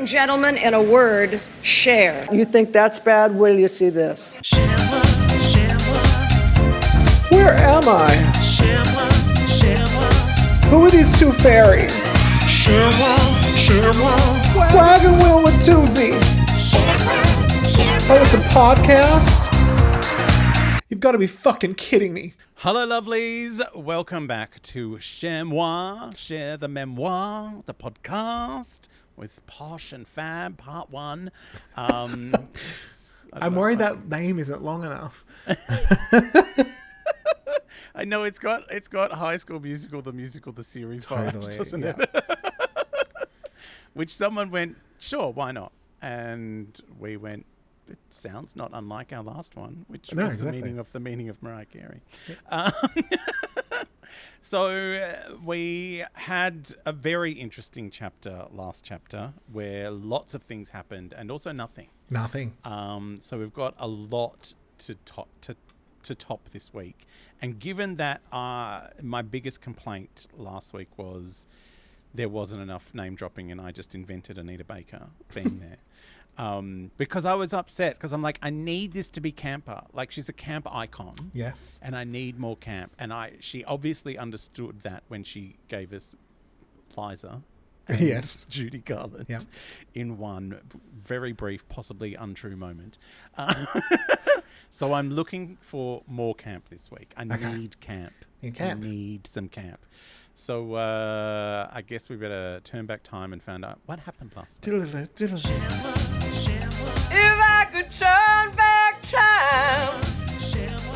and gentlemen, in a word, share. You think that's bad? Wait till you see this. Where am I? Who are these two fairies? Wagon wheel with Toozy. Oh, it's a podcast? You've got to be fucking kidding me. Hello, lovelies. Welcome back to Chermoir, Share the Memoir, the podcast with Posh and Fab, part 1. I'm worried that name isn't long enough. I know it's got High School Musical, the series vibes, doesn't it? Which someone went, sure, why not? And we went, it sounds not unlike our last one, which was exactly the meaning of Mariah Carey. Yeah. So we had a very interesting last chapter, where lots of things happened and also nothing. Nothing. So we've got a lot to top this week. And given that my biggest complaint last week was there wasn't enough name dropping and I just invented Anita Baker being there. Because I was upset because I'm like, I need this to be camper. Like, she's a camp icon. Yes. And I need more camp. And she obviously understood that when she gave us Liza and yes, Judy Garland in one very brief, possibly untrue moment. So I'm looking for more camp this week. I need camp. I need some camp. So I guess we better turn back time and find out what happened last week. If I could turn back time.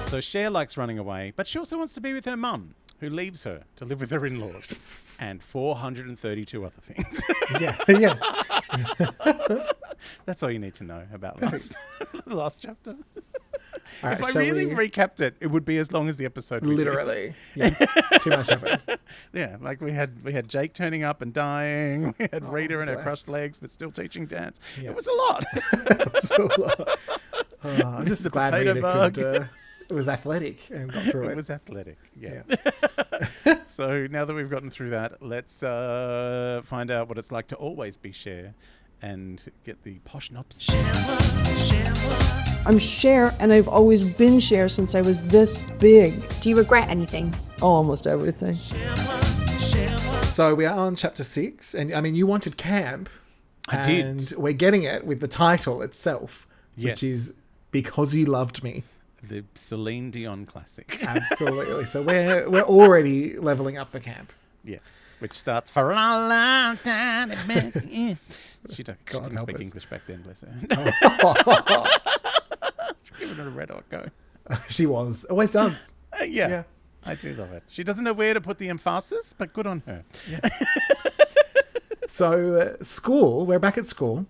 So Cher likes running away, but she also wants to be with her mum, who leaves her to live with her in-laws, and 432 other things. Yeah. That's all you need to know about last chapter. Right, if I really recapped it, it would be as long as the episode. Literally. Yeah. Too much happened. Yeah, like we had Jake turning up and dying. We had Rita and her crushed legs, but still teaching dance. Yeah. It was a lot. I'm just glad Rita it was athletic and got through it. It was athletic, yeah. So now that we've gotten through that, let's find out what it's like to always be Cher and get the posh knobs. I'm Cher, and I've always been Cher since I was this big. Do you regret anything? Oh, almost everything. So we are on chapter 6, and I mean, you wanted camp. I did. And we're getting it with the title itself, yes, which is Because You Loved Me. The Celine Dion classic. Absolutely. So we're already leveling up the camp. Yes. Which starts for a long time. She didn't speak English back then, bless her. She's giving it a red hot go. She was. Always does. Yeah. I do love it. She doesn't know where to put the emphasis, but good on her. Yeah. So school, we're back at school.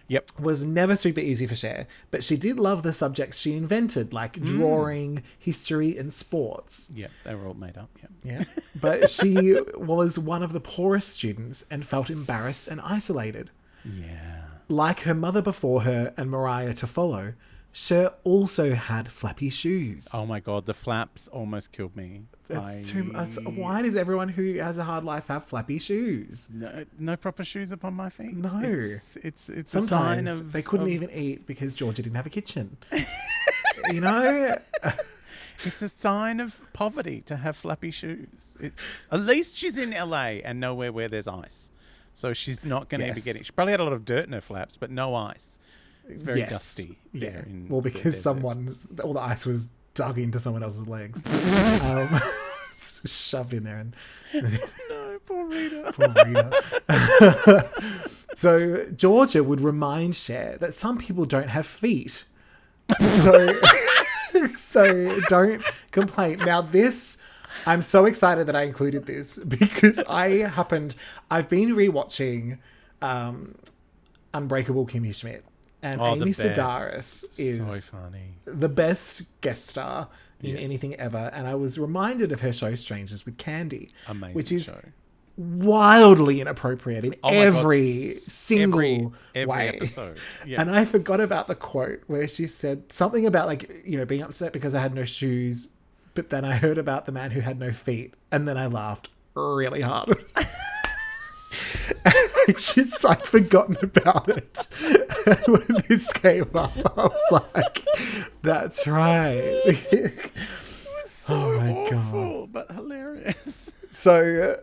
Yep. Was never super easy for Cher, but she did love the subjects she invented, like drawing, history, and sports. Yep, they were all made up, Yeah. But she was one of the poorest students and felt embarrassed and isolated. Yeah. Like her mother before her and Mariah to follow, Cher also had flappy shoes. Oh my God, the flaps almost killed me. Why does everyone who has a hard life have flappy shoes? No proper shoes upon my feet. No. It's Sometimes a sign of... they couldn't even eat because Georgia didn't have a kitchen. You know? It's a sign of poverty to have flappy shoes. At least she's in LA and nowhere where there's ice. So she's not going to be getting... She probably had a lot of dirt in her flaps, but no ice. It's very dusty. Yeah. Well, because all the ice was dug into someone else's legs. Shoved in there. And no, poor Rita. Poor Rita. So Georgia would remind Cher that some people don't have feet. So don't complain. Now I'm so excited that I included this because I've been rewatching Unbreakable Kimmy Schmidt. And Amy Sedaris is so funny. The best guest star in anything ever. And I was reminded of her show Strangers with Candy. Amazing which is show. Wildly inappropriate in every single way. Episode. Yeah. And I forgot about the quote where she said something about being upset because I had no shoes. But then I heard about the man who had no feet. And then I laughed really hard. I'd forgotten about it. When this came up, I was like, that's right. Oh my God. But hilarious. So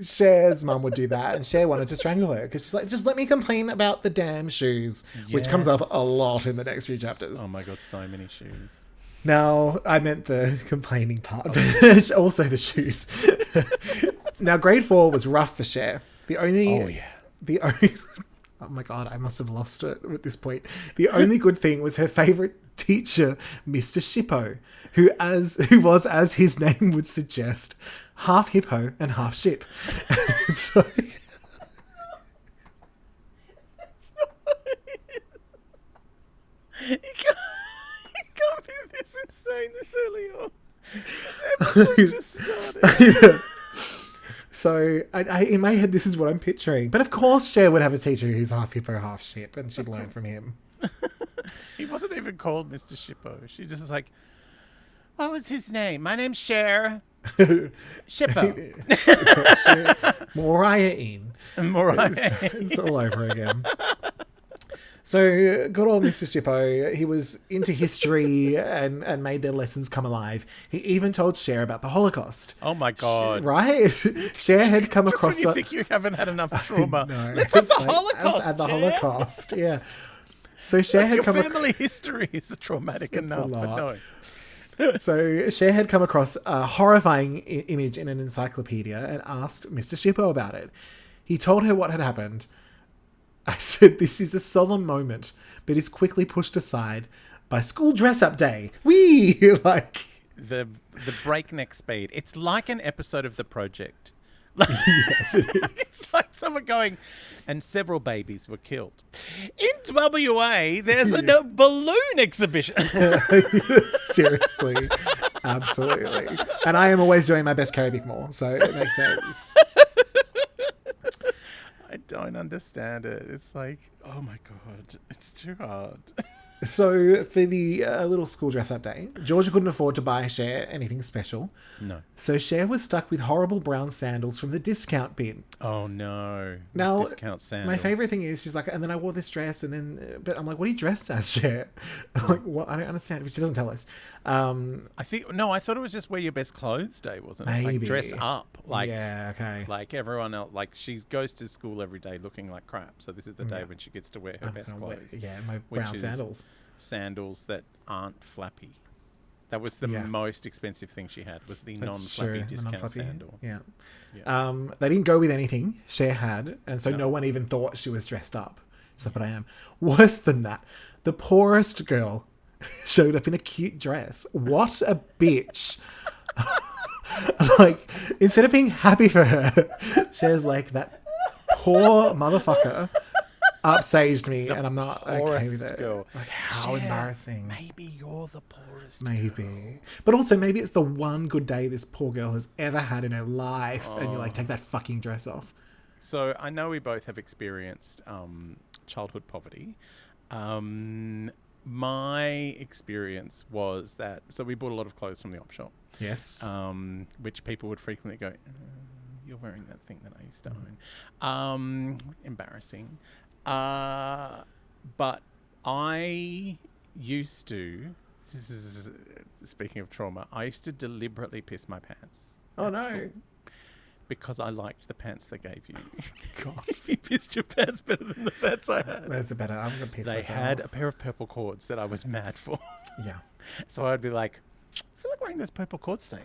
Cher's mum would do that, and Cher wanted to strangle her because she's like, just let me complain about the damn shoes, which comes up a lot in the next few chapters. Oh my God, so many shoes. Now, I meant the complaining part, but also the shoes. Now, grade 4 was rough for Cher. Oh my God, I must have lost it at this point. The only good thing was her favourite teacher, Mr. Shippo, who was, as his name would suggest, half hippo and half ship. So... You can't be this insane this early on. Episode just started. So, I in my head, this is what I'm picturing. But of course, Cher would have a teacher who's half hippo, half ship, and she'd learn from him. He wasn't even called Mr. Shippo. She just was like, what was his name? My name's Cher. Shippo. Mariah in. Mariah. It's all over again. So, good old Mr. Shippo, he was into history and made their lessons come alive. He even told Cher about the Holocaust. Oh my God. Right? Cher had come Just across... when you think you haven't had enough trauma. No, Let's have the like, Holocaust, at the Cher. Holocaust, yeah. So Cher had Your come... family history is traumatic It's a enough, but lot. no. So Cher had come across a horrifying image in an encyclopedia and asked Mr. Shippo about it. He told her what had happened. I said, this is a solemn moment, but is quickly pushed aside by school dress-up day. Whee! Like... The breakneck speed. It's like an episode of The Project. Yes, it is. It's like someone going, and several babies were killed. In WA, there's a balloon exhibition. Seriously. Absolutely. And I am always doing my best Carrie Bickmore, so it makes sense. I don't understand it. It's like, oh my God, it's too hard. So for the little school dress-up day, Georgia couldn't afford to buy Cher anything special. No. So Cher was stuck with horrible brown sandals from the discount bin. Oh no. Now, Discount sandals. my favourite thing is she's like, and then I wore this dress, and then, but I'm like, what are you dressed as, Cher? I'm like, what? I don't understand. But she doesn't tell us. I thought it was just wear your best clothes day, wasn't it? Maybe. Like dress up. Like, yeah, okay. like everyone else. Like she goes to school every day looking like crap. So this is the day when she gets to wear her best clothes. Yeah, my which brown is sandals. Sandals that aren't flappy. That was the most expensive thing she had, was the non-flappy discount sandal. Yeah. Yeah. They didn't go with anything Cher had, and so no one even thought she was dressed up. She's like, but I am. Worse than that, the poorest girl showed up in a cute dress. What a bitch. Like, instead of being happy for her, Cher's like, that poor motherfucker upstaged me, and I'm not okay with it. Girl. Like, how embarrassing. Maybe you're the poorest. Maybe. But also, maybe it's the one good day this poor girl has ever had in her life, and you're like, take that fucking dress off. So I know we both have experienced childhood poverty. My experience was that, so we bought a lot of clothes from the op shop. Yes. Which people would frequently go, you're wearing that thing that I used to own. Embarrassing. But I used to, this is speaking of trauma, I used to deliberately piss my pants. Oh no. School. Because I liked the pants they gave you. God. You pissed your pants better than the pants I had. There's a better. I'm going to piss They myself had off. a pair of purple cords that I was mad for. Yeah. So I'd be like, I feel like wearing those purple cords today.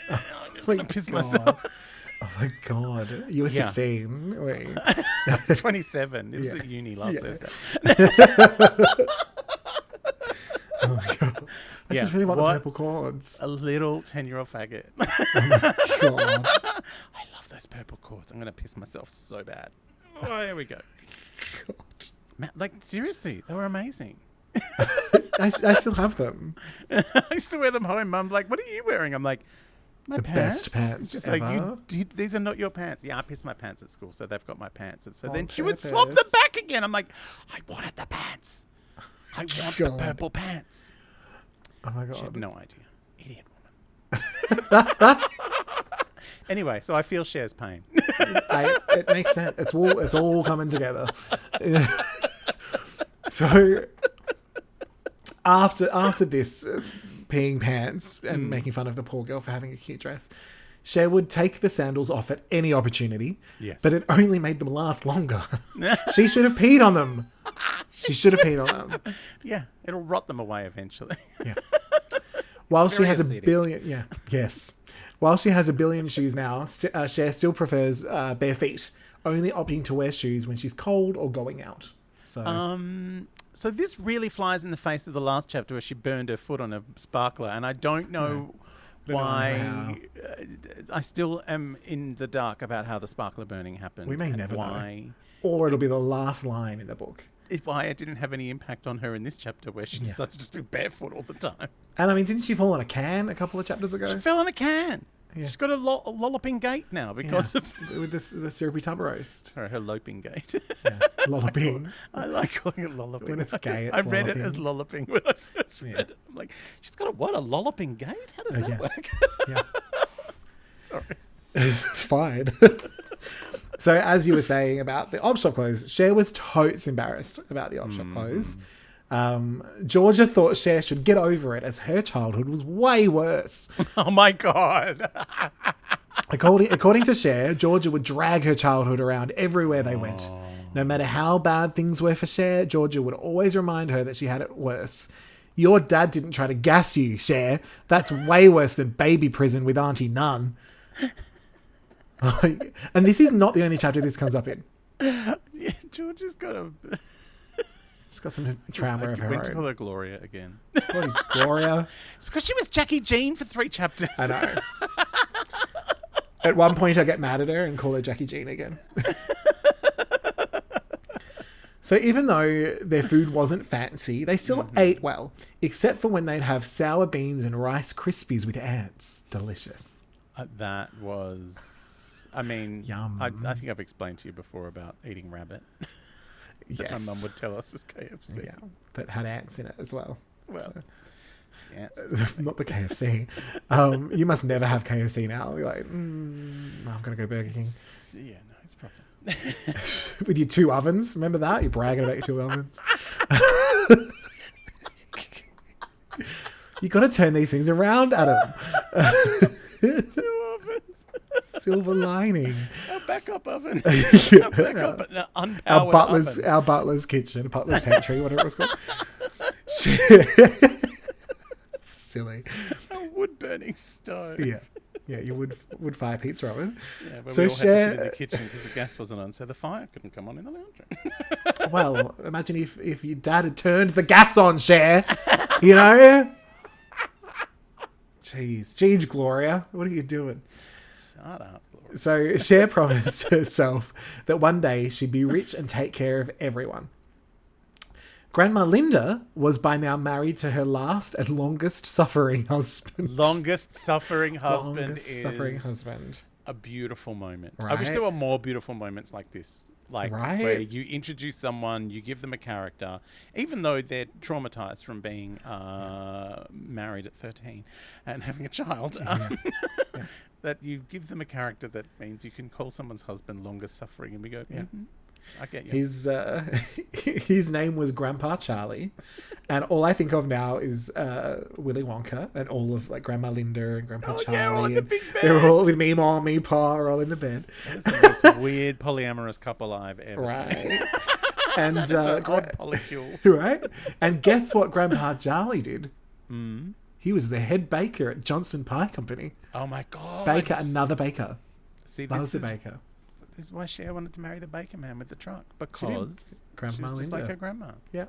I'm just My going to piss God. myself. Oh my God. You were Yeah. 16. Wait. 27. It was at uni last Thursday. Oh my God. I just really want the purple cords. A little 10-year-old faggot. God. I love those purple cords. I'm going to piss myself so bad. Oh, here we go. God. Like, seriously, they were amazing. I still have them. I used to wear them home. Mum's like, what are you wearing? I'm like, my The pants. best pants She's ever. like, these are not your pants. Yeah, I pissed my pants at school, so they've got my pants. And so On then she would swap them purpose. back again. I'm like, I wanted the pants. I want the God. purple pants. Oh my She had God. no idea. Idiot woman. Anyway, so I feel Cher's pain. It makes sense. It's all coming together. So after this peeing pants and making fun of the poor girl for having a cute dress, Cher would take the sandals off at any opportunity, Yes. but it only made them last longer. She should have peed on them. She should have peed on them. Yeah, it'll rot them away eventually. Yeah. While she Very has acidic. a billion, While she has a billion shoes now, Cher still prefers bare feet, only opting to wear shoes when she's cold or going out. So So this really flies in the face of the last chapter where she burned her foot on a sparkler, and I don't know why. I still am in the dark about how the sparkler burning happened. We may and never why, know. Or it'll be the last line in the book. Why it didn't have any impact on her in this chapter where she decides to just be barefoot all the time. And I mean, didn't she fall on a can a couple of chapters ago? She fell in a can. Yeah. She's got a lolloping gait now because of With the syrupy tub roast. her loping gait. Yeah. Lolloping. I like calling it lolloping. When it's gay, it's I read it lolloping. as lolloping when I first read Yeah. it. I'm like, she's got a lolloping gait? How does that yeah. work? Yeah. Sorry. It's fine. So as you were saying about the op shop clothes, Cher was totes embarrassed about the op shop clothes. Georgia thought Cher should get over it as her childhood was way worse. Oh my God. According to Cher, Georgia would drag her childhood around everywhere they went. No matter how bad things were for Cher, Georgia would always remind her that she had it worse. Your dad didn't try to gas you, Cher. That's way worse than baby prison with Auntie Nun. And this is not the only chapter this comes up in. Yeah, Georgia's got a... She's got some trauma of her went to call own. her Gloria again. Bloody Gloria. It's because she was Jackie Jean for 3 chapters. I know. At one point, I get mad at her and call her Jackie Jean again. So even though their food wasn't fancy, they still ate well, except for when they'd have sour beans and Rice Krispies with ants. Delicious. That was... I mean, Yum. I think I've explained to you before about eating rabbit. That Yes. my mum would tell us was KFC. Yeah, that had ants in it as well. Well, So- yeah. Not the KFC. You must never have KFC now. You're like, I'm going to go to Burger King. Yeah, no, it's problem. With your 2 ovens. Remember that? You're bragging about your 2 ovens. You got to turn these things around, Adam. Silver lining. Our backup oven. Yeah. Our backup, unpowered oven. Our butler's kitchen, butler's pantry, whatever it was called. Silly. A wood-burning stove. Yeah. Yeah, you would fire pizza oven. Yeah, but So we all had to sit in Cher- the kitchen because the gas wasn't on, so the fire couldn't come on in the lounge room. Well, imagine if your dad had turned the gas on, Cher. You know? Jeez, Gloria, what are you doing? Shut up, Laura. So Cher promised herself that one day she'd be rich and take care of everyone. Grandma Linda was by now married to her last and longest suffering husband. Longest suffering husband Longest is suffering husband. a beautiful moment. I wish Right? there were more beautiful moments like this. Like Right? where you introduce someone, you give them a character, even though they're traumatized from being married at 13 and having a child. That you give them a character that means you can call someone's husband longest suffering, and we go, I get you. His name was Grandpa Charlie, and all I think of now is Willy Wonka and all of like Grandma Linda and Grandpa Charlie. yeah, all in the and big they're bed. all with me, mom, me, pa, are all in the bed, That is the most weird polyamorous couple I've ever seen. right? And It's an odd polycule. right? And guess what Grandpa Charlie did? He was the head baker at Johnson Pie Company. Oh my God. Baker, another baker. See, Loves this a is, baker. this is why Cher wanted to marry the baker man with the truck. Because Grandma she was just Linda. like her grandma. Yeah.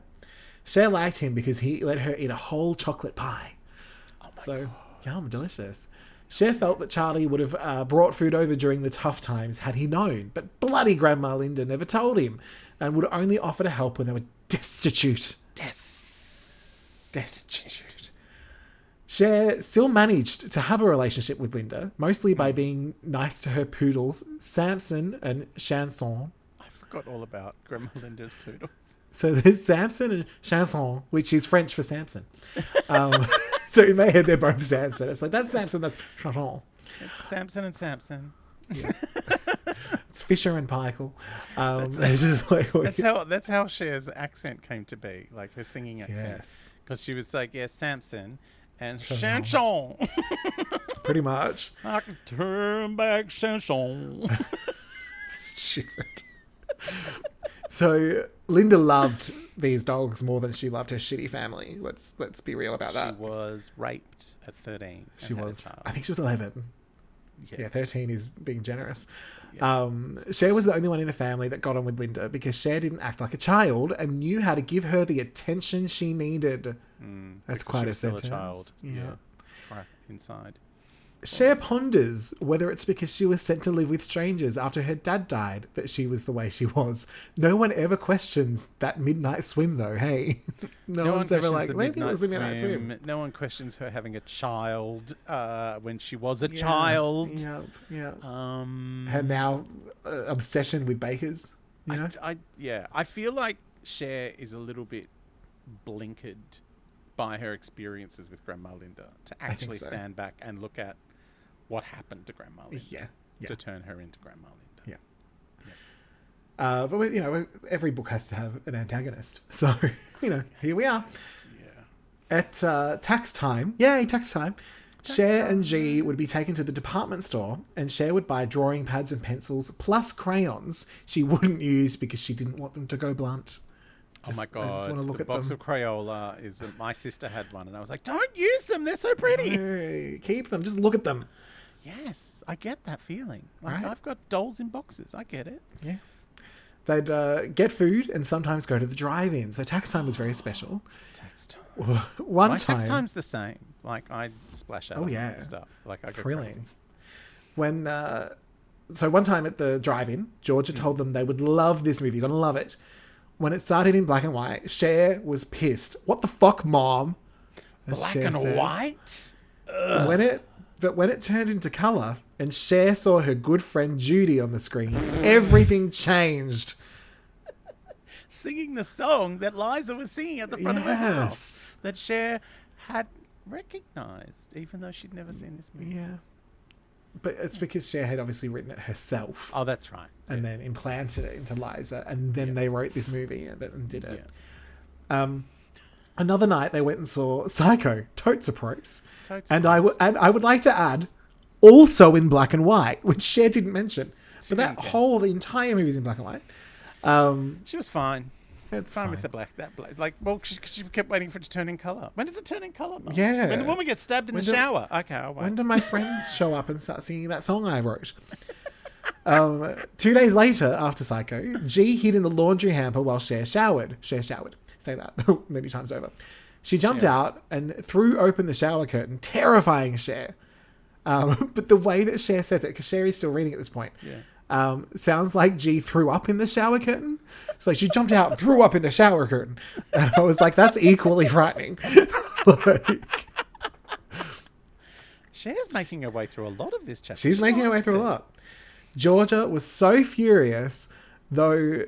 Cher liked him because he let her eat a whole chocolate pie. Oh my So, yum, delicious. Cher felt that Charlie would have brought food over during the tough times had he known, but bloody Grandma Linda never told him and would only offer to help when they were destitute. Destitute. Cher still managed to have a relationship with Linda, mostly by being nice to her poodles, Samson and Chanson. I forgot all about Grandma Linda's poodles. So there's Samson and Chanson, which is French for Samson. So in my head, they're both Samson. It's like, that's Samson, that's Chanson. It's Samson and Samson. It's Fisher and Paykel. It's just like, That's how Cher's accent came to be, like her singing accent. yes, Because she was like, yeah, Samson and Chanson. pretty much. I can turn back Chanson. Stupid. So Linda loved these dogs more than she loved her shitty family. Let's be real about that. She was raped at 13. She and had a was. child. I think she was 11. Yeah. Yeah, 13 is being generous. Cher was the only one in the family that got on with Linda because Cher didn't act like a child and knew how to give her the attention she needed. That's quite She a was still sentence. a child. Yeah. Right inside. Cher ponders whether it's because she was sent to live with strangers after her dad died that she was the way she was. No one ever questions that midnight swim, though. Hey, no one's ever like, maybe it was the midnight swim. No one questions her having a child when she was a child. Yeah. Her now obsession with bakers. You know, I feel like Cher is a little bit blinkered by her experiences with Grandma Linda to actually so. stand back and look at what happened to Grandma Linda Yeah. to turn her into Grandma Linda. Yeah. But every book has to have an antagonist. So here we are. Yeah. At tax time. Yay, tax time. Cher and G would be taken to the department store and Cher would buy drawing pads and pencils plus crayons she wouldn't use because she didn't want them to go blunt. Oh my God. I just want to look the at box them. of Crayola is... my sister had one and I was like, don't use them. They're so pretty. No, keep them. Just look at them. Yes, I get that feeling. Like, Right. I've got dolls in boxes. I get it. Yeah. They'd get food and sometimes go to the drive-in. So tax time was very special. Tax time. One My time... tax time's the same. Like, I splash out on yeah. stuff. Like, I go Thrilling. crazy. When so one time at the drive-in, Georgia told them they would love this movie. You're gonna love it. When it started in black and white, Cher was pissed. What the fuck, Mom? As Black Cher and says. white? When it turned into colour and Cher saw her good friend Judy on the screen, everything changed. Singing the song that Liza was singing at the front of her house. Yes. That Cher had recognised, even though she'd never seen this movie. Yeah. But it's because Cher had obviously written it herself. Oh, that's right. And then implanted it into Liza, and then they wrote this movie and did it. Yeah. Another night they went and saw Psycho, totes appropriate. Totes And I would like to add, also in black and white, which Cher didn't mention. But that whole the entire movie is in black and white. She was fine. It's Fine fine. with the black. Like, well, she kept waiting for it to turn in colour. When did it turn in colour, Mum? Yeah. When the woman gets stabbed in the shower. Okay, I'll wait. When did my friends show up and start singing that song I wrote? 2 days later, after Psycho, G hid in the laundry hamper while Cher showered. Cher showered. Say that many times over. She jumped out and threw open the shower curtain, terrifying Cher. But the way that Cher says it, because Cher is still reading at this point, sounds like G threw up in the shower curtain. So she jumped out and threw up in the shower curtain. And I was like, that's equally frightening. Cher's making her way through a lot of this chapter. She's making her way through a lot. Georgia was so furious, though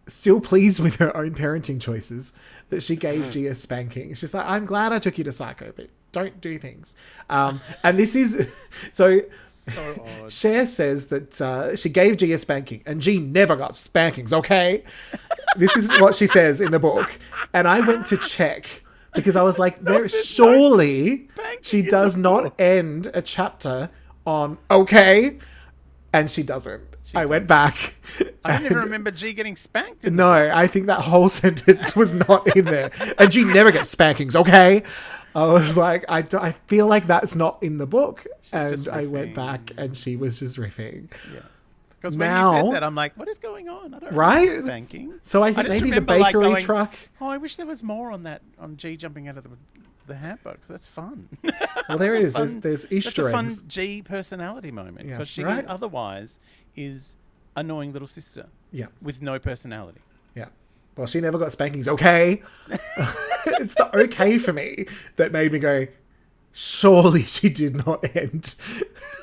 still pleased with her own parenting choices, that she gave G a spanking. She's like, I'm glad I took you to Psycho, but don't do things. And this is... So odd. Cher says that she gave G a spanking, and G never got spankings, okay? This is what she says in the book. And I went to check, because I was like, surely she does not end a chapter on okay, and she doesn't. I went back. I don't even remember G getting spanked. No, I think that whole sentence was not in there. And G never gets spankings, okay? I was like, I feel like that's not in the book. And I went back and she was just riffing. Yeah. Because when you said that, I'm like, what is going on? I don't remember spanking. So I think just maybe the remember, bakery going, truck. Oh, I wish there was more on that, on G jumping out of the hamper, because that's fun. Well, there is. There's Easter That's a fun eggs. G personality moment, Yeah, because she right? otherwise is annoying little sister. Yeah. With no personality. Yeah. Well, she never got spankings, okay? It's the okay for me that made me go, surely she did not end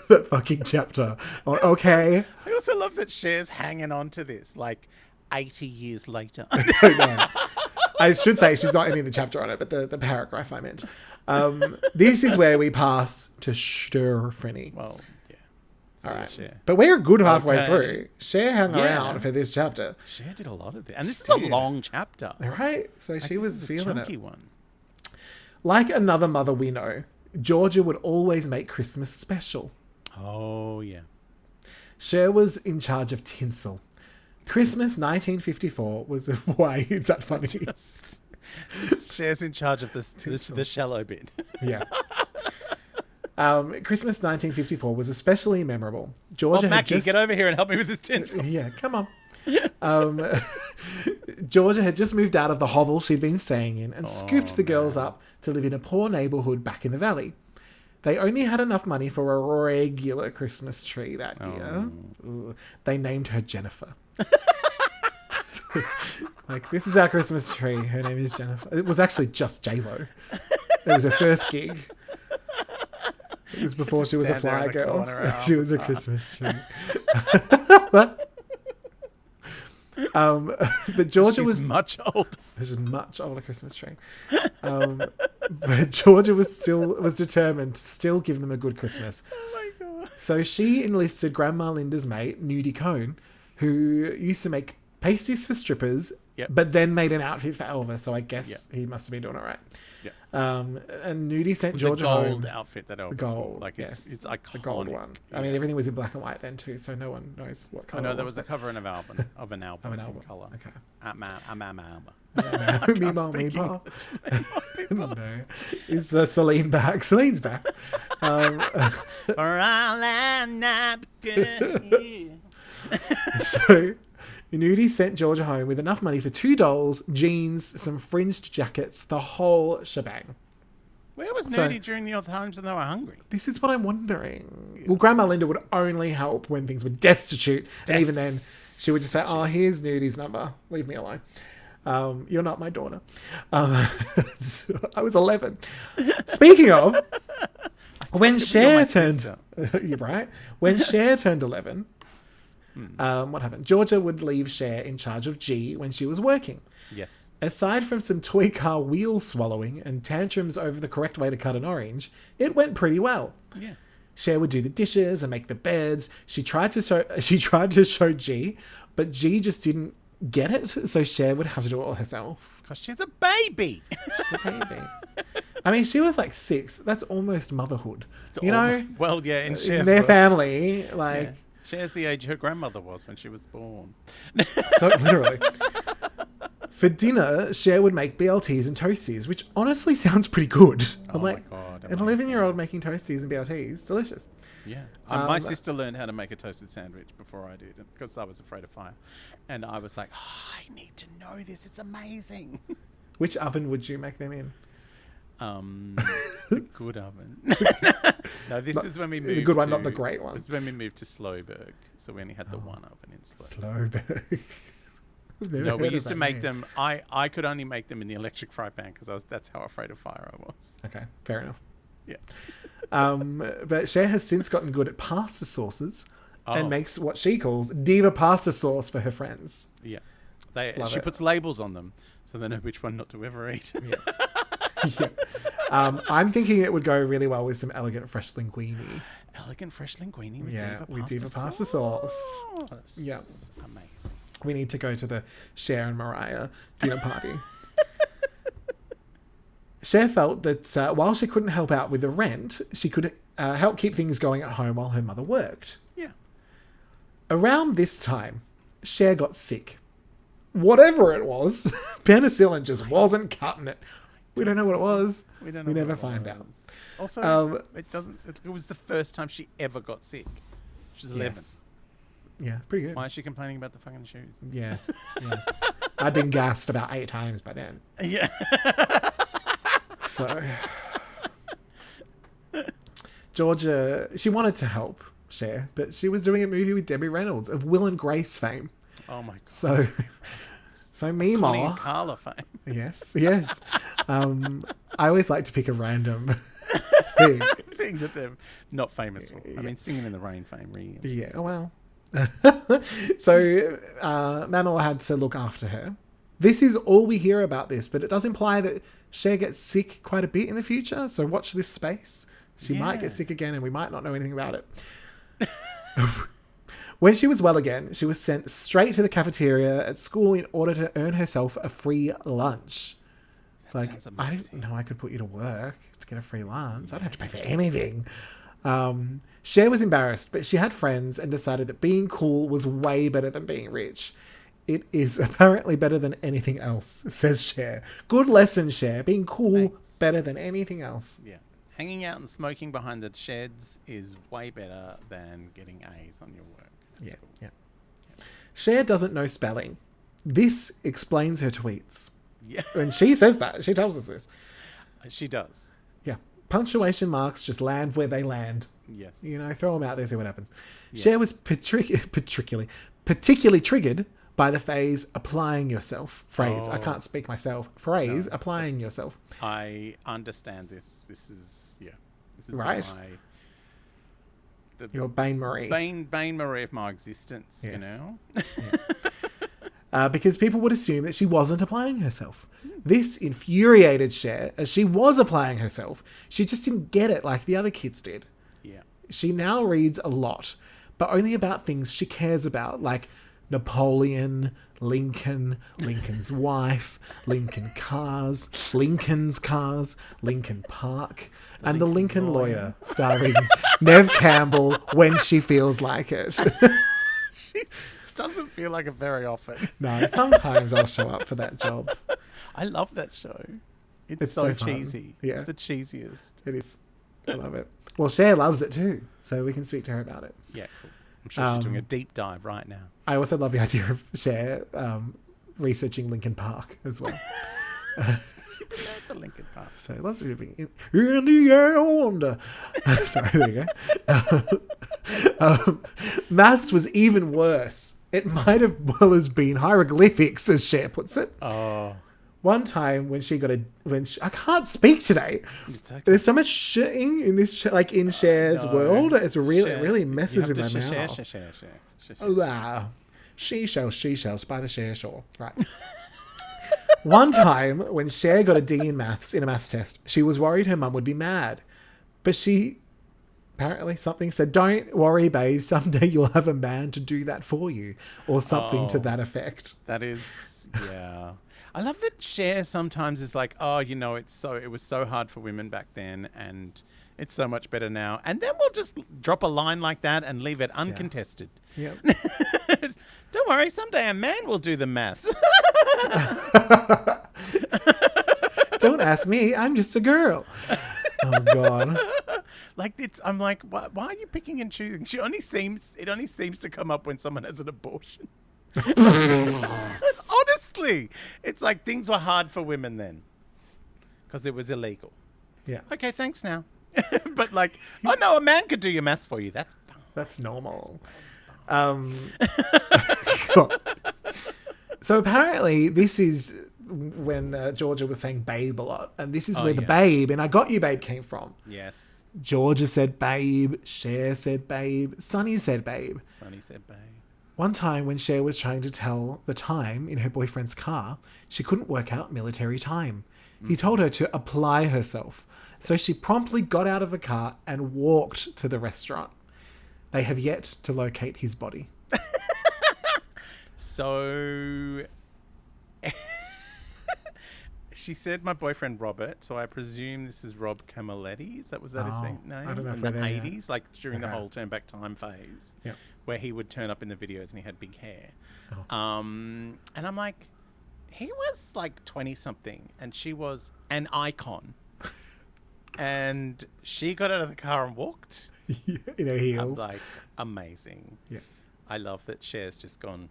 that fucking chapter on okay. I also love that Cher's hanging on to this, like 80 years later. I should say she's not ending the chapter on it, but the paragraph I meant. This is where we pass to Störfreni. Well, So All right. Cher. But we're a good halfway Okay. through. Cher hung Yeah. around for this chapter. Cher did a lot of it. And this is a long chapter. All right. So Like, she this was is a feeling chunky it. one. Like another mother we know, Georgia would always make Christmas special. Oh, yeah. Cher was in charge of tinsel. Christmas 1954 was... Why is that funny? Cher's in charge of the shallow bit. Yeah. Christmas 1954 was especially memorable. Georgia Oh, Mackie, get over here and help me with this tinsel. Yeah, come on. Georgia had just moved out of the hovel she'd been staying in and scooped the girls up to live in a poor neighbourhood back in the valley. They only had enough money for a regular Christmas tree that year. Ooh. They named her Jennifer. So, like, this is our Christmas tree. Her name is Jennifer. It was actually just J-Lo. It was her first gig. It was before she was a Stand there in fly the girl. corner, She was a Christmas tree. But Georgia was much older. There's a much older Christmas tree. But Georgia was determined to still give them a good Christmas. Oh my god. So she enlisted Grandma Linda's mate, Nudie Cone, who used to make pasties for strippers, Yep. but then made an outfit for Elvis. So I guess he must have been doing all right. Yeah. And Nudie sent The Georgia gold home. outfit that Elvis The wore. gold, Like yes. it's iconic. The gold one. I Yeah. mean, everything was in black and white then too, so no one knows what I color. know it there was a but- cover of an album of an album. color. Okay. I'm album. Meemaw. No. Is Celine back? Celine's back. For all I know, because- So, Nudie sent Georgia home with enough money for 2 dolls, jeans, some fringed jackets, the whole shebang. Where was So- Nudie during the other times when they were hungry? This is what I'm wondering. Well, Grandma Linda would only help when things were destitute. And even then, she would just say, oh, here's Nudie's number. Leave me alone. You're not my daughter. I was 11. Speaking of, when Cher turned... You're right. When Cher turned 11... what happened? Georgia would leave Cher in charge of G when she was working. Yes. Aside from some toy car wheel swallowing and tantrums over the correct way to cut an orange, it went pretty well. Yeah. Cher would do the dishes and make the beds. She tried to show G, but G just didn't get it, so Cher would have to do it all herself. Because she's a baby. She's the baby. I mean, she was like 6. That's almost motherhood. You know, Well, yeah, in in Cher's their world. family, like... Yeah. Cher's the age her grandmother was when she was born. So literally. For dinner, Cher would make BLTs and toasties, which honestly sounds pretty good. I'm my like, God, an 11-year-old making toasties and BLTs, delicious. Yeah. My sister learned how to make a toasted sandwich before I did, because I was afraid of fire. And I was like, I need to know this. It's amazing. Which oven would you make them in? The good oven. No, this is when we moved. The good one, to, not the great one. This is when we moved to Slowberg, so we only had the one oven in Slowberg. Slowberg. No, we used to make them. I could only make them in the electric fry pan because that's how afraid of fire I was. Okay, fair enough. Yeah. But Cher has since gotten good at pasta sauces Oh. and makes what she calls diva pasta sauce for her friends. Yeah. Love She it. puts labels on them so they know which one not to ever eat. I'm thinking it would go really well with some elegant fresh linguine. Elegant fresh linguine with Yeah, diva with pasta diva pasta sauce. Yeah. Amazing. We need to go to the Cher and Mariah dinner party. Cher felt that while she couldn't help out with the rent, she could help keep things going at home while her mother worked. Yeah. Around this time, Cher got sick. Whatever it was, penicillin just wasn't cutting it. We don't know what it was. We don't know. We what never it find was. out. Also, it doesn't. It was the first time she ever got sick. She's 11. Yes. Yeah, it's pretty good. Why is she complaining about the fucking shoes? Yeah. I'd been gassed about 8 times by then. Yeah. So, Georgia, she wanted to help Cher, but she was doing a movie with Debbie Reynolds of Will and Grace fame. Oh my god. So Connie and Meemaw. Carla fame. Yes. I always like to pick a random thing. Thing that they're not famous for. I mean, Singing in the Rain fame, really. Yeah, well. So, Mama had to look after her. This is all we hear about this, but it does imply that Cher gets sick quite a bit in the future, so watch this space. She might get sick again and we might not know anything about it. When she was well again, she was sent straight to the cafeteria at school in order to earn herself a free lunch. It's like, sounds I amazing. didn't know I could put you to work to get a free lunch. I don't have to pay for anything. Cher was embarrassed, but she had friends and decided that being cool was way better than being rich. It is apparently better than anything else, says Cher. Good lesson, Cher. Being cool, Thanks. better than anything else. Yeah. Hanging out and smoking behind the sheds is way better than getting A's on your work. That's Yeah, cool. yeah. Cher doesn't know spelling. This explains her tweets. Yeah. And she says that. She tells us this. She does. Yeah. Punctuation marks just land where they land. Yes. You know, throw them out there, see what happens. Cher was particularly triggered by the phrase applying yourself. I can't speak myself. Applying yourself. I understand this. This is Right. the Your Bain Marie. Bane Marie of my existence, you Yes. know? Because people would assume that she wasn't applying herself. This infuriated Cher, as she was applying herself. She just didn't get it like the other kids did. Yeah. She now reads a lot, but only about things she cares about, like Napoleon, Lincoln, Lincoln's wife, Lincoln's cars, Lincoln Park, and The Lincoln Lawyer, starring Nev Campbell when she feels like it. Doesn't feel like it very often. No, sometimes I'll show up for that job. I love that show. It's It's so, so fun. cheesy. Yeah. It's the cheesiest. It is. I love it. Well, Cher loves it too, so we can speak to her about it. Yeah, cool. I'm sure she's doing a deep dive right now. I also love the idea of Cher researching Lincoln Park as well. The Lincoln Park. So lots of people being in the air wonder. Sorry, there you go. Maths was even worse. It might have well as been hieroglyphics, as Cher puts it. Oh, One time when she got I can't speak today. it's okay. There's so much shitting in this, like in Cher's No. world. It Share. really messes You with my have to mouth. share. She shells by the Cher shore. Right. One time when Cher got a D in maths in a maths test, she was worried her mum would be mad. But she apparently something said, "Don't worry, babe, someday you'll have a man to do that for you," or something to that effect. That is, yeah. I love that Cher sometimes is like, oh, you know, it was so hard for women back then, and it's so much better now. And then we'll just drop a line like that and leave it uncontested. Yeah. Don't worry, someday a man will do the maths. Don't ask me, I'm just a girl. Oh god. I'm like, why are you picking and choosing? It only seems to come up when someone has an abortion. Honestly, it's like things were hard for women then because it was illegal. Yeah. Okay, thanks now. But like, oh no, a man could do your maths for you. That's fine. That's normal. So apparently this is when Georgia was saying babe a lot. And this is where the babe and I got you babe came from. Yes. Georgia said babe, Cher said babe, Sonny said babe. Sonny said babe. One time when Cher was trying to tell the time in her boyfriend's car, she couldn't work out military time. He told her to apply herself. So she promptly got out of the car and walked to the restaurant. They have yet to locate his body. So she said my boyfriend Robert, so I presume this is Rob Camilletti. Was that his Oh, name? I don't know if In we're the there yet. 80s, like during the Okay. whole turn back time phase, Yep. where he would turn up in the videos and he had big hair. Oh. And I'm like, he was like 20 something and she was an icon. And she got out of the car and walked. In her I'm heels. like, amazing. Yeah. I love that Cher's just gone,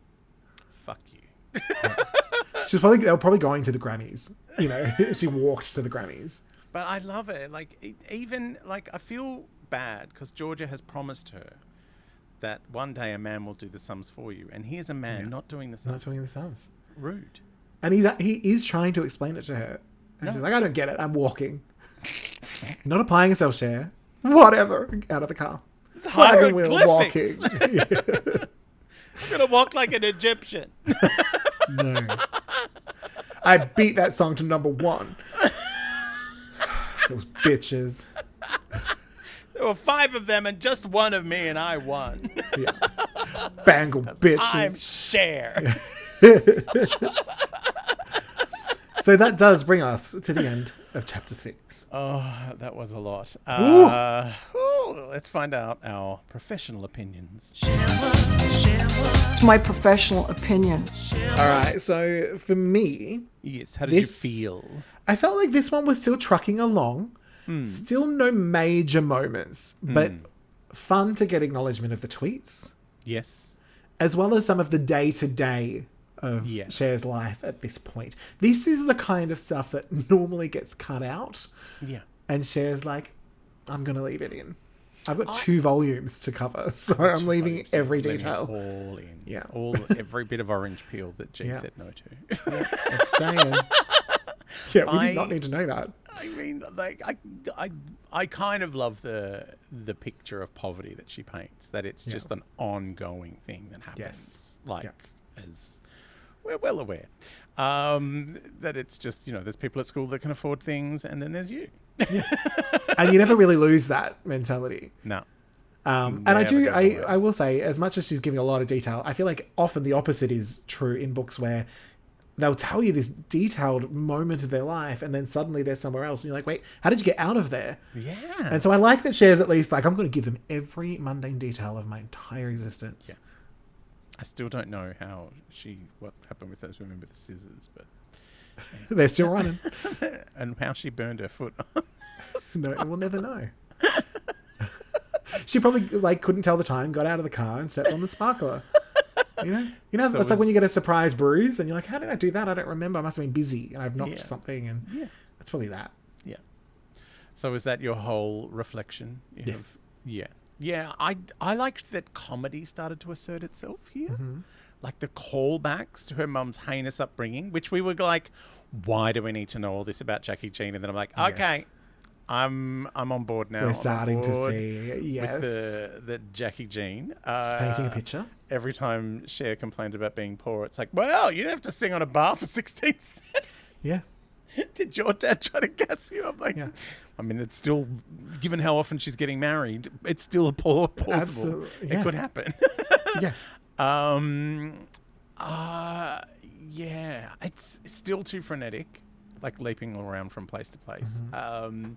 fuck you. They were probably going to the Grammys. You know, she walked to the Grammys. But I love it. Like, even, like, I feel bad because Georgia has promised her that one day a man will do the sums for you. And here's a man not doing the Not sums. doing the sums. Rude. And he is trying to explain it to her. And she's like, I don't get it. I'm walking. You're not applying yourself, Cher. Whatever. Out of the car. It's Wagon wheel walking. hieroglyphics. I'm going to walk like an Egyptian. No. I beat that song to number 1. Those bitches. There were 5 of them and just one of me, and I won. Yeah. Bangle bitches. I'm Cher. So that does bring us to the end of chapter 6. Oh, that was a lot. Let's find out our professional opinions. It's my professional opinion. All right. So for me, Yes, how did you feel? I felt like this one was still trucking along. Still no major moments, but fun to get acknowledgement of the tweets, Yes. as well as some of the day-to-day of Cher's life at this point. This is the kind of stuff that normally gets cut out. Yeah. And Cher's like, I'm going to leave it in. I've got 2 volumes to cover, so I'm leaving every detail. All in. Yeah. Every bit of orange peel that G said no to. Yeah, it's staying. Yeah, we did not need to know that. I mean, like, I kind of love the picture of poverty that she paints, that it's just an ongoing thing that happens. Yes. As we're well aware, that it's just, there's people at school that can afford things, and then there's you. And you never really lose that mentality. No. And I will say, as much as she's giving a lot of detail, I feel like often the opposite is true in books where they'll tell you this detailed moment of their life and then suddenly they're somewhere else and you're like, wait, how did you get out of there? Yeah. And so I like that Cher's at least like, I'm going to give them every mundane detail of my entire existence. Yeah. I still don't know what happened with those women with the scissors, but They're still running. and how she burned her foot. No, we'll never know. She probably couldn't tell the time, got out of the car and stepped on the sparkler. So it's like when you get a surprise bruise and you're like, how did I do that? I don't remember. I must have been busy and I've knocked something, and that's probably that. Yeah. So is that your whole reflection? Yes. Yeah. I liked that comedy started to assert itself here. Mm-hmm. Like the callbacks to her mum's heinous upbringing, which we were like, why do we need to know all this about Jackie Jean? And then I'm like, okay, I'm on board now. We're starting to see, yes. With the Jackie Jean. She's painting a picture. Every time Cher complained about being poor, it's like, well, you didn't have to sing on a bar for 16 cents. Yeah. Did your dad try to gas you? I'm like, I mean, it's still, given how often she's getting married, it's still plausible. Absolutely. Yeah. It could happen. Yeah. It's still too frenetic, like leaping around from place to place. Mm-hmm.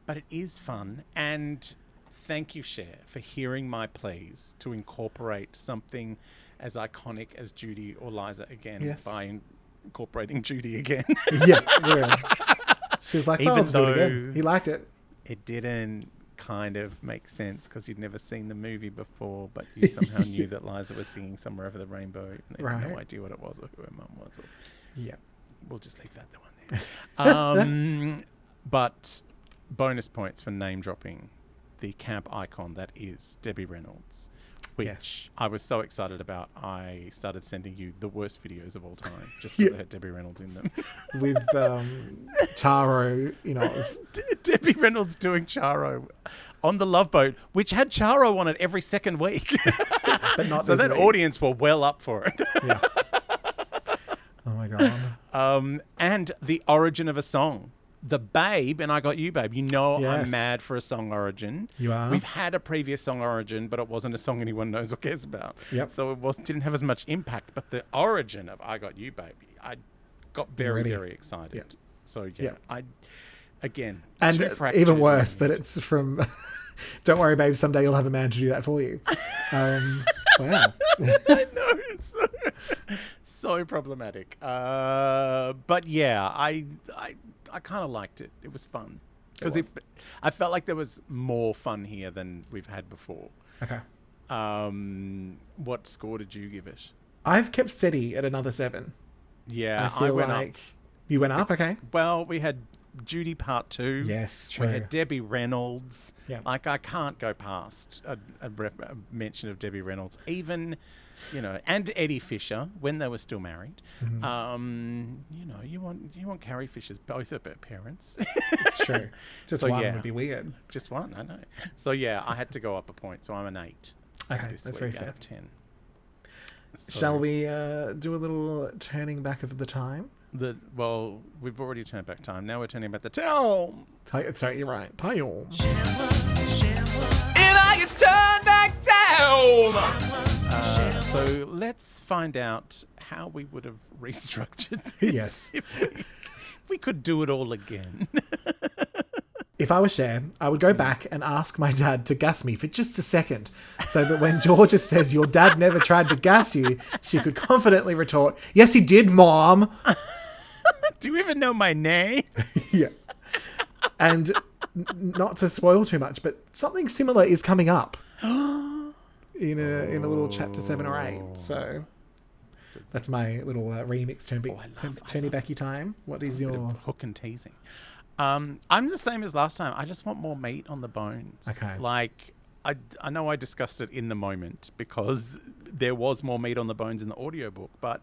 But it is fun. And thank you, Cher, for hearing my pleas to incorporate something as iconic as Judy or Liza again by incorporating Judy again. Yeah, real. She was like, Even I'll just do it though again. He liked it. It didn't kind of make sense because you'd never seen the movie before, but you somehow knew that Liza was singing Somewhere Over the Rainbow and you had no idea what it was or who her mum was. We'll just leave that the one there. But bonus points for name dropping the camp icon that is Debbie Reynolds, which I was so excited about. I started sending you the worst videos of all time just because they had Debbie Reynolds in them. With Charo, Debbie Reynolds doing Charo on the Love Boat, which had Charo on it every second week. But not so this that week. audience were well up for it. Yeah. Oh my God. And the origin of a song. The Babe and I Got You, Babe. I'm Yes. mad for a song origin. You are. We've had a previous song origin, but it wasn't a song anyone knows or cares about. Yep. So it didn't have as much impact. But the origin of I Got You, Babe, I got very, very excited. Yep. So, Yep. And two fractured even worse, that moments. it's from Don't Worry, Babe, someday you'll have a man to do that for you. Wow. I know. It's so problematic. But yeah, I kind of liked it. It was fun. Because I felt like there was more fun here than we've had before. Okay. What score did you give it? I've kept steady at another 7. Yeah, I feel went like up. You went up, okay. Well, we had Judy Part 2. Yes, true. We had Debbie Reynolds. Yeah. Like, I can't go past a mention of Debbie Reynolds. Even, and Eddie Fisher, when they were still married. Mm-hmm. You want Carrie Fisher's both of her parents. It's true. Just So, one yeah. would be weird. Just one, I know. So, yeah, I had to go up a point. So, I'm an 8. Okay, this that's week very out fair. of 10. So Shall we do a little turning back of the time? We've already turned back time. Now we're turning back the time. Sorry, you're right. Time. And I can turn back time. So let's find out how we would have restructured this Yes. if we could do it all again. If I was Cher, I would go back and ask my dad to gas me for just a second, so that when Georgia says your dad never tried to gas you, she could confidently retort, "Yes, he did, Mom." Do you even know my name? Yeah. And not to spoil too much, but something similar is coming up in a little chapter 7 or 8. So that's my little remix turny backy time. What is yours? Hook and teasing. I'm the same as last time. I just want more meat on the bones. Okay. Like, I know I discussed it in the moment because there was more meat on the bones in the audiobook, but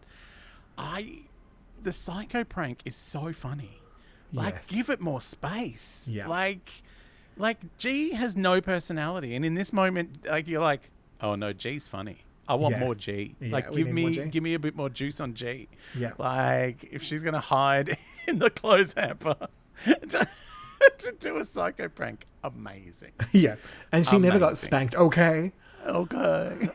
the psycho prank is so funny. Like, Yes. give it more space. Yeah. Like G has no personality, and in this moment, like, you're like, oh no, G's funny. I want Yeah. more G. Yeah, Like, we need more G. give me a bit more juice on G. Yeah. Like, if she's gonna hide in the clothes hamper to do a psycho prank, amazing. Yeah. And she never got Amazing. spanked. Okay. Okay.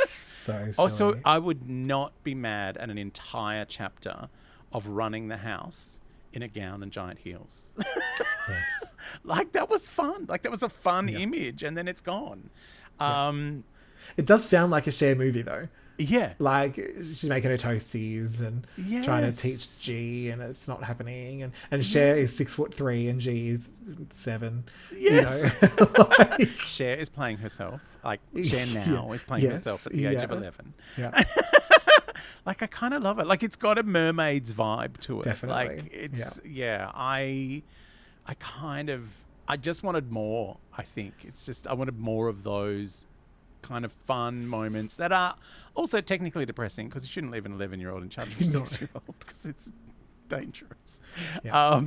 So silly. Also, I would not be mad at an entire chapter of running the house in a gown and giant heels. yes. Like, that was fun. Like, that was a fun image, and then it's gone. It does sound like a Cher movie, though. Yeah. Like, she's making her toasties and trying to Yes. teach G, and it's not happening. And Cher is 6'3" and G is 7. Yes. You know? Like, Cher is playing herself. Like, Cher now Yeah. is playing Yes. herself at the age of Yeah. 11. yeah. Like, I kind of love it. Like, it's got a mermaid's vibe to it. Definitely. Like, it's, I just wanted more, I think. It's just, I wanted more of those kind of fun moments that are also technically depressing, because you shouldn't leave an 11-year-old in charge of a No. 6-year-old, because it's dangerous. Yeah.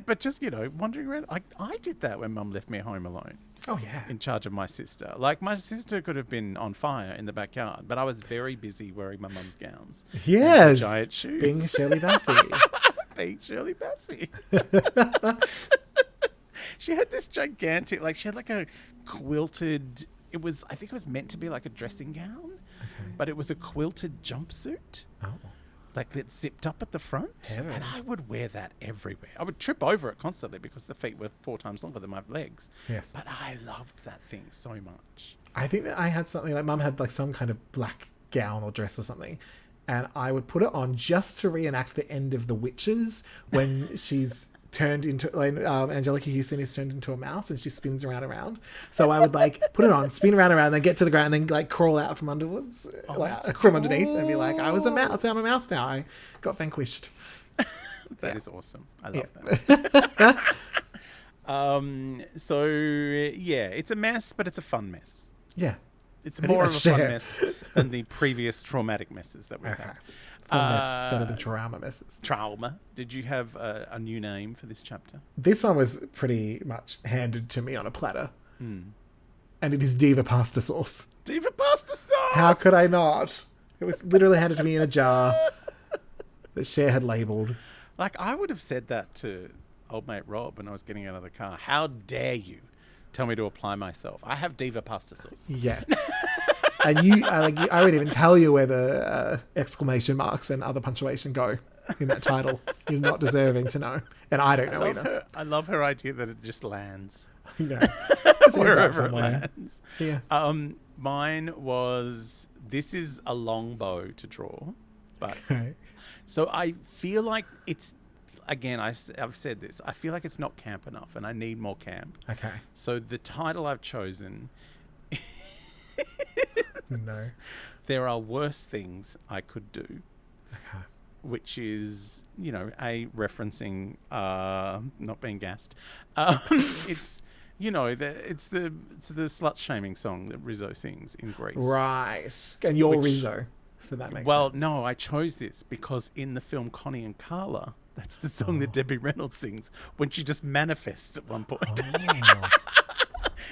But just, wandering around. I did that when Mum left me home alone. Oh, yeah. In charge of my sister. Like, my sister could have been on fire in the backyard, but I was very busy wearing my mum's gowns. Yes. Giant shoes. Being Shirley Bassey. Being Shirley Bassey. She had this gigantic, like, she had like a quilted, I think it was meant to be like a dressing gown, but it was a quilted jumpsuit. Oh. Like, that zipped up at the front. Heaven. And I would wear that everywhere. I would trip over it constantly because the feet were 4 times longer than my legs. Yes. But I loved that thing so much. I think that I had something like Mum had like some kind of black gown or dress or something, and I would put it on just to reenact the end of The Witches when she's turned into like Angelica Houston is turned into a mouse and she spins around. So I would like put it on, spin around, then get to the ground, and then like crawl out from underwards, from underneath, and be like, I was a mouse. I'm a mouse now. I got vanquished. That is awesome. I love that. So yeah, it's a mess, but it's a fun mess. Yeah. It's I think more of a that's fun fair. mess than the previous traumatic messes that we've Okay. had. Fun mess, better than trauma messes. Trauma. Did you have a new name for this chapter? This one was pretty much handed to me on a platter. Hmm. And it is Diva pasta sauce. Diva pasta sauce! How could I not? It was literally handed to me in a jar that Cher had labelled. Like, I would have said that to old mate Rob when I was getting out of the car. How dare you tell me to apply myself? I have Diva pasta sauce. Yeah. And I wouldn't even tell you where the exclamation marks and other punctuation go in that title. You're not deserving to know. And I don't know either. I love her idea that it just lands. You know, just ends up Wherever it somewhere. lands. Yeah. Mine was, this is a long bow to draw, but Okay. so I feel like it's, again, I've said this, I feel like it's not camp enough and I need more camp. Okay. So the title I've chosen, No. There Are Worse Things I Could Do, Okay. which is, referencing not being gassed. It's, it's the slut shaming song that Rizzo sings in Greece. Right. And you're Which- Rizzo. So that makes Well, sense. no, I chose this because in the film Connie and Carla, that's the song that Debbie Reynolds sings when she just manifests at one point Oh.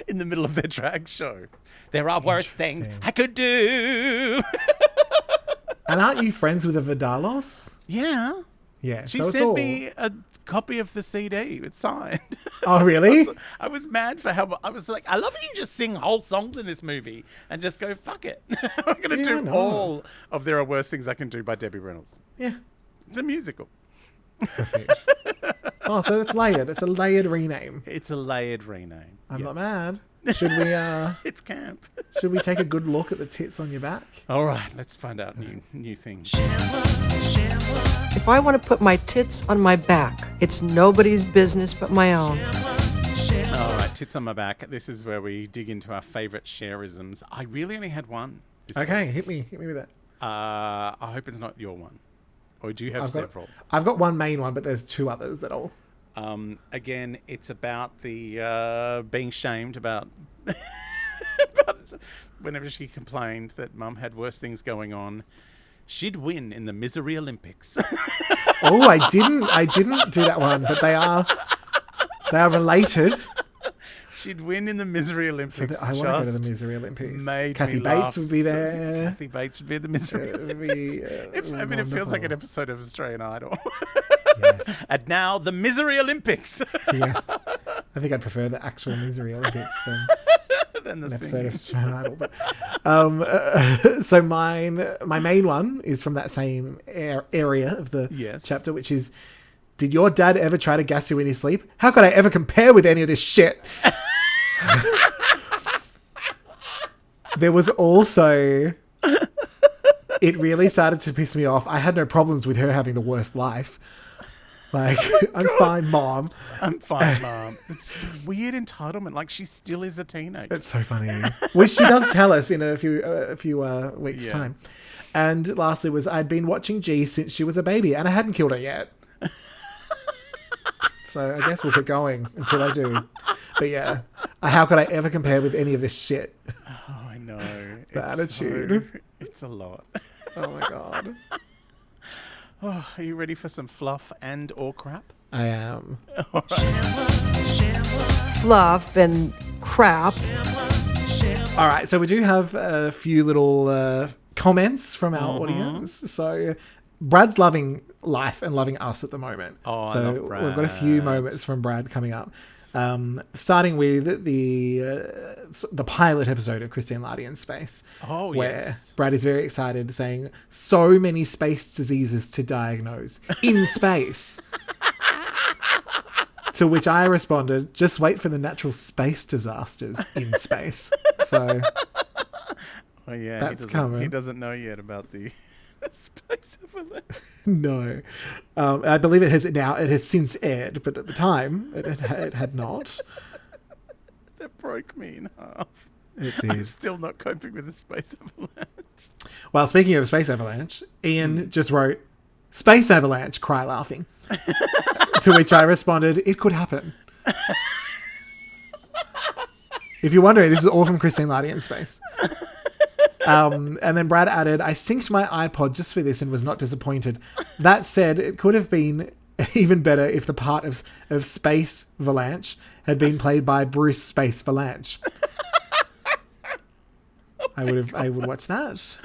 in the middle of their drag show. There are worse things Interesting. I could do. And aren't you friends with a Vidalos? Yeah. Yeah. She so it's sent all... me a copy of the CD. It's signed. Oh, really? I was mad for how I was like, I love how you just sing whole songs in this movie and just go, fuck it. I'm going to Yeah, I do know. all of There Are Worse Things I Can Do by Debbie Reynolds. Yeah. It's a musical. Perfect. Oh, so it's layered. It's a layered rename. It's a layered rename. I'm Yeah. not mad. Should we It's camp. should we take a good look at the tits on your back? All right, let's find out new things. If I want to put my tits on my back, it's nobody's business but my own. All right, tits on my back. This is where we dig into our favourite shareisms. I really only had one. Okay, hit me with that. I hope it's not your one. Or do you have several? I've got one main one, but there's two others that I'll... Again, it's about the being shamed about, whenever she complained that Mum had worse things going on. She'd win in the Misery Olympics. Oh, I didn't do that one, but they are related. She'd win in the Misery Olympics. I want to go to the Misery Olympics. Made Kathy me Bates laugh. would be there. Kathy Bates would be at the Misery It would Olympics. be, I mean, it feels like an wonderful. episode of Australian Idol. Yes. And now the Misery Olympics. Yeah. I think I'd prefer the actual Misery Olympics than Then the an episode singing. of Australian Idol. But, so my main one is from that same area of the Yes. chapter, which is, did your dad ever try to gas you in his sleep? How could I ever compare with any of this shit? There was also... It really started to piss me off. I had no problems with her having the worst life. Like, I'm fine, Mom. I'm fine, Mom. It's weird entitlement. Like, she still is a teenager. It's so funny. Which she does tell us in a few weeks' Yeah. time. And lastly was, I'd been watching G since she was a baby and I hadn't killed her yet. So I guess we'll keep going until I do. But yeah, how could I ever compare with any of this shit? Oh, I know. The attitude. It's a lot. Oh my God. Oh, are you ready for some fluff and or crap? I am. Fluff and crap. All right, so we do have a few little comments from our audience. So Brad's loving life and loving us at the moment. Oh, I so love we've got a few Brad. moments from Brad coming up. Starting with the pilot episode of Christine Lardy in Space. Oh, where yes. Brad is very excited, saying, so many space diseases to diagnose in space. To which I responded, just wait for the natural space disasters in space. So Oh, yeah. That's coming. He doesn't know yet about the space avalanche. no, I believe it has since aired, but at the time it had not. That broke me in half. It I'm did. still not coping with the space avalanche. Well, speaking of space avalanche, Ian just wrote space avalanche, cry laughing. To which I responded, it could happen. If you're wondering, this is all from Christine Lardy in Space. And then Brad added, I synced my iPod just for this and was not disappointed. That said, it could have been even better if the part of Space Valanche had been played by Bruce Space Valanche. I would watch that.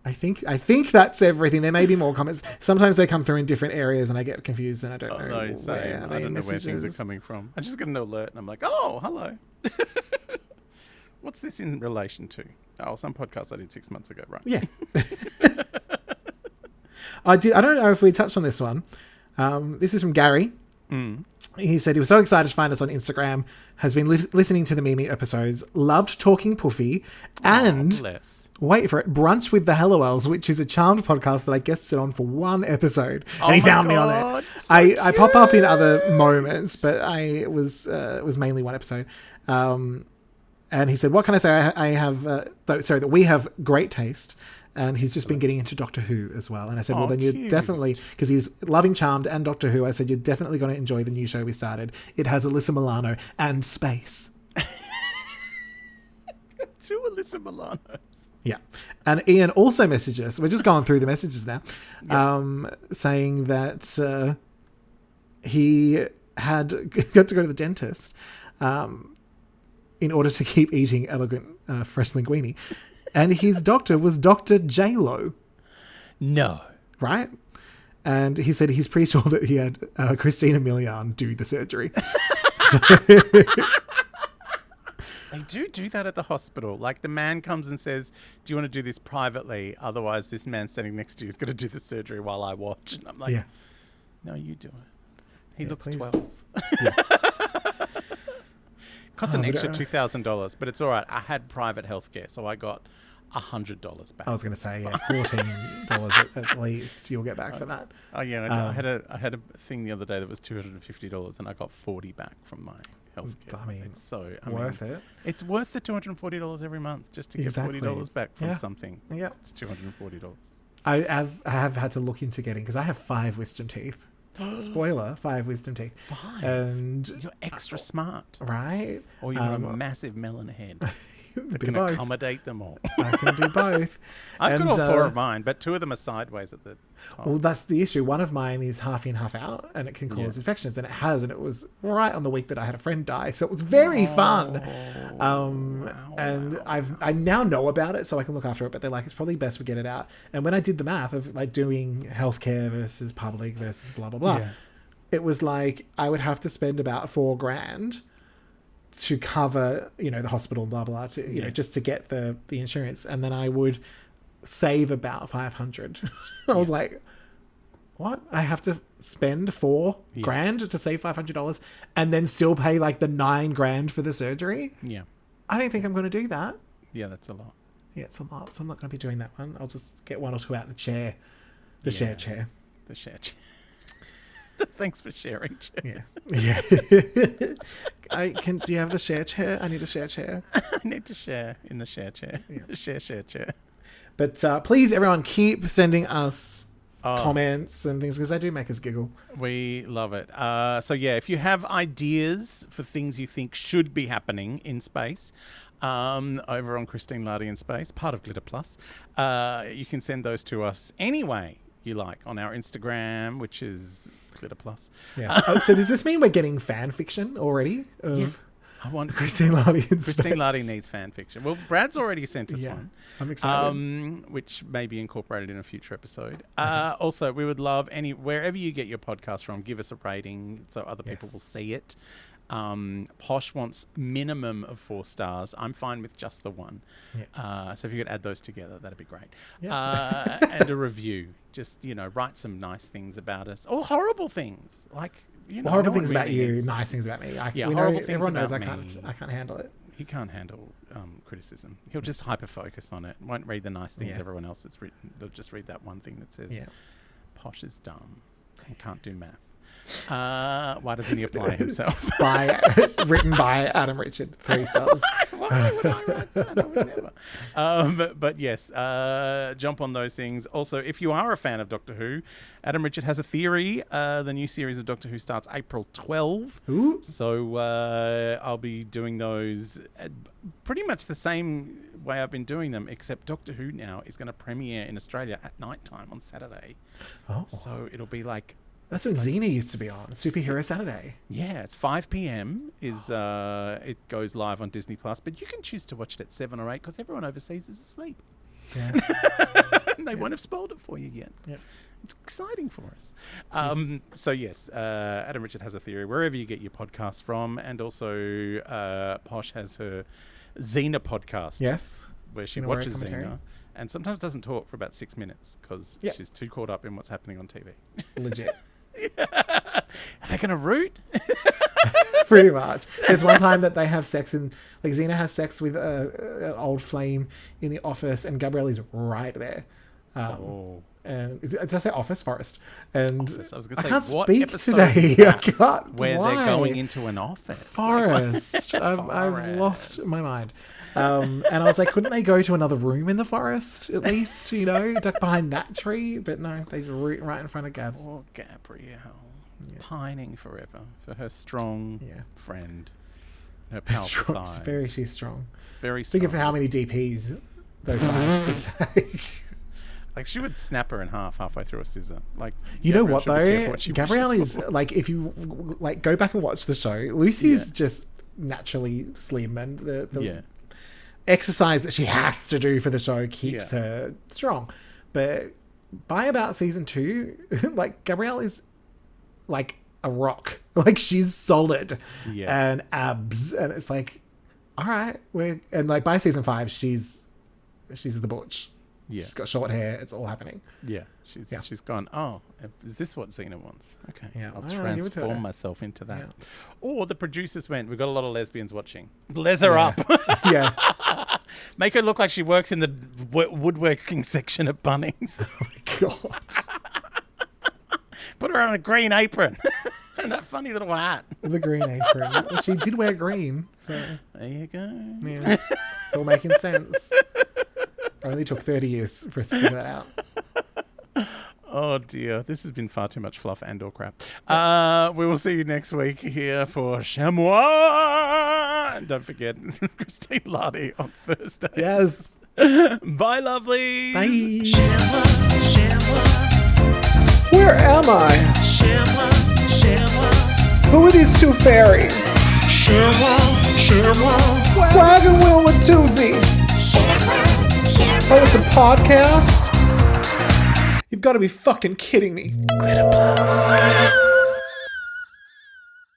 I think that's everything. There may be more comments. Sometimes they come through in different areas and I get confused and I don't know No, same. where I don't know where things are coming from. I just get an alert and I'm like, oh, hello. What's this in relation to? Oh, some podcast I did 6 months ago, right? Yeah. I don't know if we touched on this one. This is from Gary. He said he was so excited to find us on Instagram, has been listening to the Mimi episodes, loved talking Puffy, and Bless. wait for it, Brunch with the Hellowells, which is a Charmed podcast that I guested on for one episode, and he my found me on God, it. so I pop up in other moments, but it was mainly one episode. And he said, what can I say? I have, that we have great taste. And he's just been getting into Doctor Who as well. And I said, well, then you're cute. definitely, because he's loving Charmed and Doctor Who, I said, you're definitely going to enjoy the new show we started. It has Alyssa Milano and space. 2 Alyssa Milanos. Yeah. And Ian also messaged us. We're just going through the messages now. Saying that he had got to go to the dentist in order to keep eating elegant fresh linguine. And his doctor was Dr. J-Lo. No. Right? And he said he's pretty sure that he had Christina Milian do the surgery. They do that at the hospital. Like, the man comes and says, do you want to do this privately? Otherwise, this man standing next to you is going to do the surgery while I watch. And I'm like, Yeah. no, you do it. He looks please. 12. Yeah. Cost an extra $2,000, but it's all right. I had private healthcare, so I got $100 back. I was going to say, yeah, $14 at least you'll get back for that. Oh yeah, I had a thing the other day that was $250, and I got 40 back from my healthcare. I mean, it's so worth it. It's worth the $240 every month just to get Exactly. $40 back from Yeah. something. Yeah. It's $240. I have had to look into getting, because I have 5 wisdom teeth. Spoiler, 5 wisdom teeth. 5. And You're extra smart, right, or you've got a massive melon head that bit can of both. accommodate them all. I can do both. I've got all And, 4 of mine, but 2 of them are sideways at the top. Well, that's the issue. One of mine is half in, half out, and it can cause infections, and it has. And it was right on the week that I had a friend die, so it was very fun. And I now know about it, so I can look after it. But they're like, it's probably best we get it out. And when I did the math of like doing healthcare versus public versus blah blah blah, it was like I would have to spend about $4,000 to cover, the hospital, blah blah, to you know, just to get the insurance, and then I would save about 500. I was like, what? I have to spend $4,000 to save $500 and then still pay like the $9,000 for the surgery? Yeah. I don't think I'm going to do that. Yeah, that's a lot. Yeah, it's a lot. So I'm not going to be doing that one. I'll just get 1 or 2 out the chair. The share chair. The share chair. Thanks for sharing, chair. Yeah. Do you have the share chair? I need a share chair. I need to share in the share chair. Yeah. The share chair. But please, everyone, keep sending us comments and things, because they do make us giggle. We love it. So yeah, if you have ideas for things you think should be happening in space, over on Christine Lardy in Space, part of Glitter Plus, you can send those to us anyway you like on our Instagram, which is Glitter Plus. Yeah. So does this mean we're getting fan fiction already? I want Christine Lardy in Space. Christine Lardy needs fan fiction. Well, Brad's already sent us one. I'm excited. Which may be incorporated in a future episode. Also, we would love wherever you get your podcast from, give us a rating so other people will see it. Posh wants minimum of 4 stars. I'm fine with just the 1. Yeah. So if you could add those together, that'd be great. Yeah. And a review. Just, write some nice things about us, or horrible things. Like, horrible things about you, nice things about me. Everyone knows I can't handle it. He can't handle criticism. He'll just hyper-focus on it. Won't read the nice things everyone else has written. They'll just read that one thing that says, Posh is dumb and can't do math. Why doesn't he apply himself? Written by Adam Richard, 3 stars. Why would I write that? I would never. But yes, jump on those things. Also, if you are a fan of Doctor Who, Adam Richard has a theory. The new series of Doctor Who starts April 12. Ooh. So I'll be doing those pretty much the same way I've been doing them, except Doctor Who now is going to premiere in Australia at night time on Saturday. Oh. So it'll be like... That's when Xena used to be on, Superhero Saturday. Yeah, it's 5 p.m. It goes live on Disney Plus, but you can choose to watch it at 7 or 8 because everyone overseas is asleep. Yes. And they won't have spoiled it for you yet. Yep. It's exciting for us. So yes, Adam Richard has a theory wherever you get your podcasts from, and also Posh has her Xena podcast. Yes. Where she watches Xena and sometimes doesn't talk for about 6 minutes because she's too caught up in what's happening on TV. Legit. Are they going to root? Pretty much. There's one time that they have sex in, like, Xena has sex with an old flame in the office, and Gabrielle is right there. And did I say office? Forest. And office. I was gonna say, can't what speak episode today. is that I can't. where Why? they're going into an office. Forest. I've lost my mind. And I was like, couldn't they go to another room in the forest at least? Duck behind that tree? But no, they just root right in front of Gabs. Poor Gabrielle, pining forever for her strong friend. Her powerful thighs. She's strong. Very strong. Think of how many DPs those thighs could take. Like, she would snap her in halfway through a scissor. Like, you know what though? What Gabrielle is like, if you like go back and watch the show, Lucy's just naturally slim, and the exercise that she has to do for the show keeps her strong. But by about season 2, like Gabrielle is like a rock. Like she's solid and abs, and it's like, all right, and like by season 5, she's the butch. Yeah, she's got short hair. It's all happening. Yeah, she's gone. Oh, is this what Xena wants? Okay, yeah, I'll transform myself into that. Yeah. Or the producers went, we've got a lot of lesbians watching. Les her up. Yeah. Make her look like she works in the woodworking section at Bunnings. Oh my god. Put her on a green apron and that funny little hat. The green apron. Well, she did wear green. So there you go. Yeah, it's all making sense. Only took 30 years for us to figure that out. Oh dear, this has been far too much fluff and or crap. We will see you next week here for Chermoir. And don't forget Christine Lardy on Thursday. Yes. Bye, lovelies. Bye. Chermoir. Where am I? Chermoir. Who are these two fairies? Chermoir. Wagon wheel with Toozy. Oh, it's a podcast? You've got to be fucking kidding me. Glitter Plus.